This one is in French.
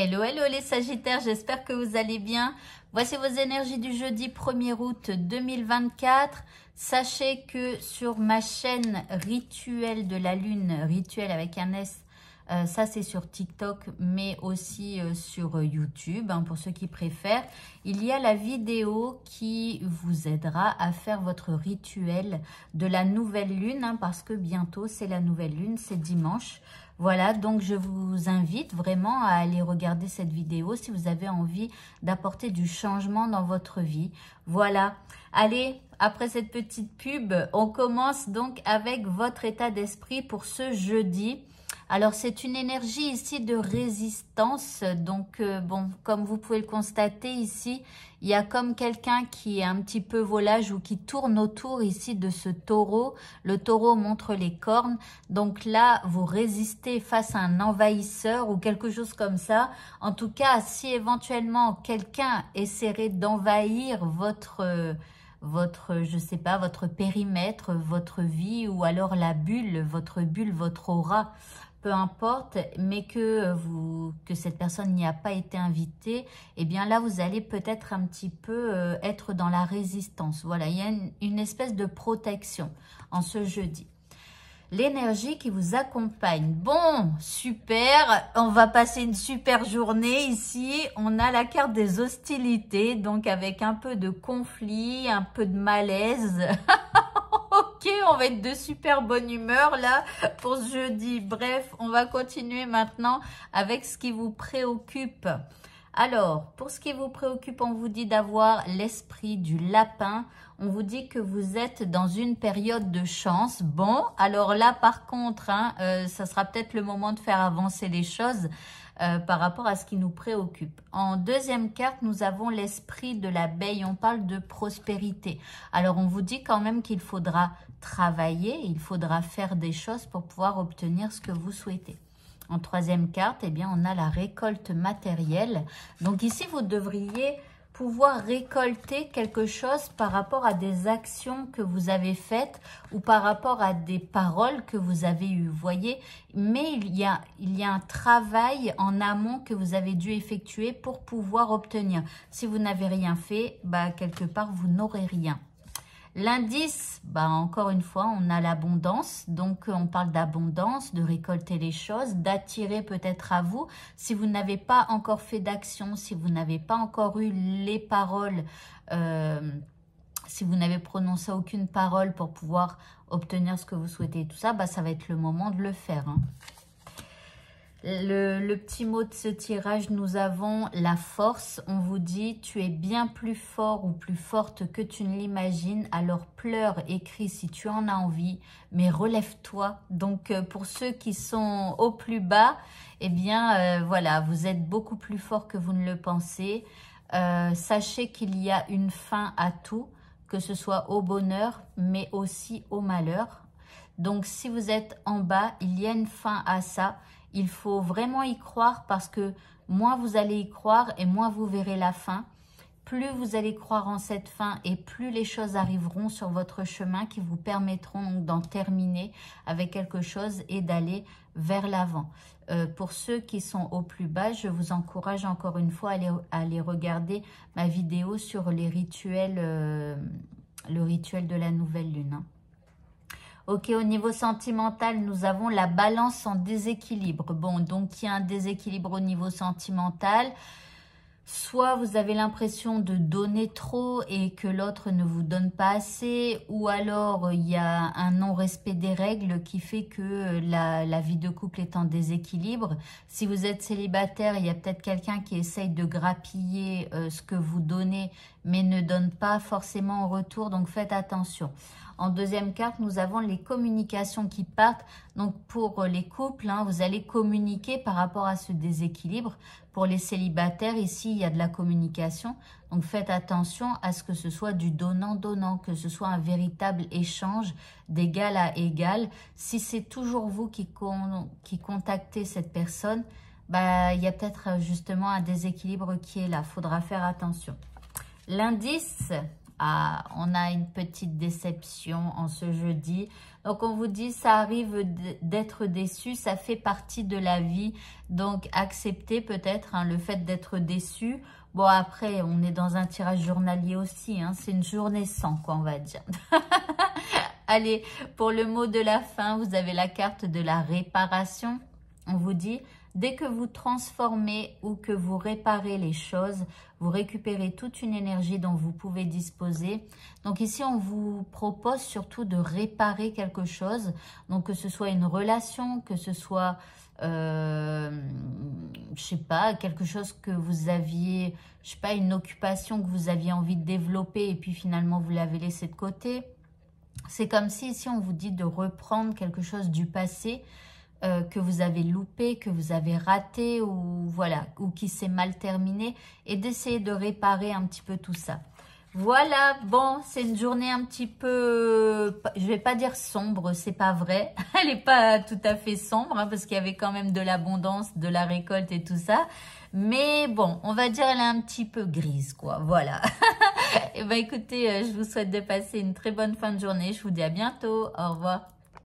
Hello, hello les Sagittaires, j'espère que vous allez bien. Voici vos énergies du jeudi 1er août 2024. Sachez que sur ma chaîne Rituel de la Lune, Rituel avec un S, ça c'est sur TikTok, mais aussi sur YouTube, hein, pour ceux qui préfèrent. Il y a la vidéo qui vous aidera à faire votre rituel de la nouvelle lune, hein, parce que bientôt c'est la nouvelle lune, c'est dimanche. Voilà, donc je vous invite vraiment à aller regarder cette vidéo si vous avez envie d'apporter du changement dans votre vie. Voilà, allez, après cette petite pub, on commence donc avec votre état d'esprit pour ce jeudi. Alors, c'est une énergie ici de résistance. Donc, bon, comme vous pouvez le constater ici, il y a comme quelqu'un qui est un petit peu volage ou qui tourne autour ici de ce taureau. Le taureau montre les cornes. Donc là, vous résistez face à un envahisseur ou quelque chose comme ça. En tout cas, si éventuellement quelqu'un essaierait d'envahir je sais pas, votre périmètre, votre vie ou alors la bulle, votre aura, peu importe, mais que cette personne n'y a pas été invitée, eh bien là, vous allez peut-être un petit peu être dans la résistance. Voilà, il y a une espèce de protection en ce jeudi. L'énergie qui vous accompagne. Bon, super, on va passer une super journée ici. On a la carte des hostilités, donc avec un peu de conflit, un peu de malaise. Ok, on va être de super bonne humeur là pour ce jeudi. Bref, on va continuer maintenant avec ce qui vous préoccupe. Alors, pour ce qui vous préoccupe, on vous dit d'avoir l'esprit du lapin. On vous dit que vous êtes dans une période de chance. Bon, alors là, par contre, hein, ça sera peut-être le moment de faire avancer les choses par rapport à ce qui nous préoccupe. En deuxième carte, nous avons l'esprit de l'abeille. On parle de prospérité. Alors, on vous dit quand même qu'il faudra travailler, il faudra faire des choses pour pouvoir obtenir ce que vous souhaitez. En troisième carte, eh bien, on a la récolte matérielle. Donc ici, vous devriez pouvoir récolter quelque chose par rapport à des actions que vous avez faites ou par rapport à des paroles que vous avez eues, vous voyez. Mais il y a un travail en amont que vous avez dû effectuer pour pouvoir obtenir. Si vous n'avez rien fait, bah, quelque part, vous n'aurez rien. L'indice, bah encore une fois, on a l'abondance. Donc, on parle d'abondance, de récolter les choses, d'attirer peut-être à vous. Si vous n'avez pas encore fait d'action, si vous n'avez pas encore eu les paroles, si vous n'avez prononcé aucune parole pour pouvoir obtenir ce que vous souhaitez, tout ça, bah, ça va être le moment de le faire, hein. Le petit mot de ce tirage, nous avons la force. On vous dit, tu es bien plus fort ou plus forte que tu ne l'imagines. Alors pleure et crie si tu en as envie, mais relève-toi. Donc pour ceux qui sont au plus bas, eh bien voilà, vous êtes beaucoup plus fort que vous ne le pensez. Sachez qu'il y a une fin à tout, que ce soit au bonheur, mais aussi au malheur. Donc si vous êtes en bas, il y a une fin à ça. Il faut vraiment y croire parce que moins vous allez y croire et moins vous verrez la fin. Plus vous allez croire en cette fin et plus les choses arriveront sur votre chemin qui vous permettront d'en terminer avec quelque chose et d'aller vers l'avant. Pour ceux qui sont au plus bas, je vous encourage encore une fois à aller regarder ma vidéo sur les rituels, le rituel de la nouvelle lune, hein. Ok, au niveau sentimental, nous avons la balance en déséquilibre. Bon, donc il y a un déséquilibre au niveau sentimental. Soit vous avez l'impression de donner trop et que l'autre ne vous donne pas assez, ou alors il y a un non-respect des règles qui fait que la vie de couple est en déséquilibre. Si vous êtes célibataire, il y a peut-être quelqu'un qui essaye de grappiller ce que vous donnez, mais ne donne pas forcément en retour, donc faites attention. En deuxième carte, nous avons les communications qui partent. Donc, pour les couples, hein, vous allez communiquer par rapport à ce déséquilibre. Pour les célibataires, ici, il y a de la communication. Donc, faites attention à ce que ce soit du donnant-donnant, que ce soit un véritable échange d'égal à égal. Si c'est toujours vous qui contactez cette personne, bah, il y a peut-être justement un déséquilibre qui est là. Il faudra faire attention. L'indice... Ah, on a une petite déception en ce jeudi. Donc, on vous dit, ça arrive d'être déçu, ça fait partie de la vie. Donc, acceptez peut-être le fait d'être déçu. Bon, après, on est dans un tirage journalier aussi. C'est une journée sans, quoi, on va dire. Allez, pour le mot de la fin, vous avez la carte de la réparation. On vous dit, dès que vous transformez ou que vous réparez les choses, vous récupérez toute une énergie dont vous pouvez disposer. Donc ici, on vous propose surtout de réparer quelque chose. Donc que ce soit une relation, que ce soit, je sais pas, quelque chose que vous aviez, je sais pas, une occupation que vous aviez envie de développer et puis finalement vous l'avez laissé de côté. C'est comme si ici, on vous dit de reprendre quelque chose du passé que vous avez loupé, que vous avez raté ou voilà, ou qui s'est mal terminé et d'essayer de réparer un petit peu tout ça. Voilà, bon, c'est une journée un petit peu, je vais pas dire sombre, c'est pas vrai. Elle n'est pas tout à fait sombre parce qu'il y avait quand même de l'abondance, de la récolte et tout ça. Mais bon, on va dire elle est un petit peu grise, quoi, voilà. Et ben écoutez, je vous souhaite de passer une très bonne fin de journée. Je vous dis à bientôt, au revoir.